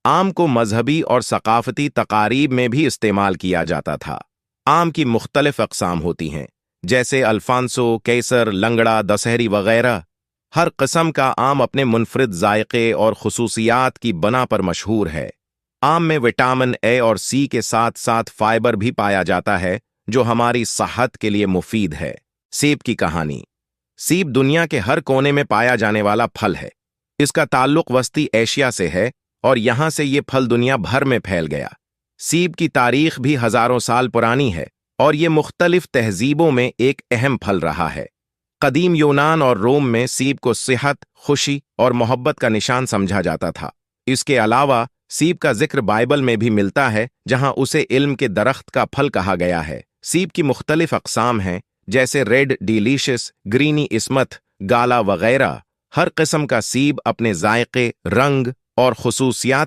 आम को मजहबी और सकाफती तकारीब में भी इस्तेमाल किया जाता था। आम की मुख्तलिफ अक़साम होती हैं, जैसे अल्फांसो, केसर, लंगड़ा, दशहरी वगैरह। हर किस्म का आम अपने मुनफरिद जायके और खुसूसियात की बना पर मशहूर है। आम में विटामिन ए और सी के साथ साथ फाइबर भी पाया जाता है, जो हमारी सेहत के लिए मुफीद है। सेब की कहानी। सेब दुनिया के हर कोने में पाया जाने वाला फल है। इसका ताल्लुक वस्ती एशिया से है और यहाँ से ये फल दुनिया भर में फैल गया। सेब की तारीख भी हजारों साल पुरानी है और ये मुख्तलिफ तहजीबों में एक अहम फल रहा है। कदीम यूनान और रोम में सेब को सेहत, खुशी और मोहब्बत का निशान समझा जाता था। इसके अलावा सेब का जिक्र बाइबल में भी मिलता है, जहां उसे इल्म के दरख्त का फल कहा गया है। सेब की मुख्तलिफ अक़साम हैं, जैसे रेड डिलीशियस, ग्रीनी इस्मत, गाला वगैरह। हर किस्म का सेब अपने जायके, रंग और खुसूसियात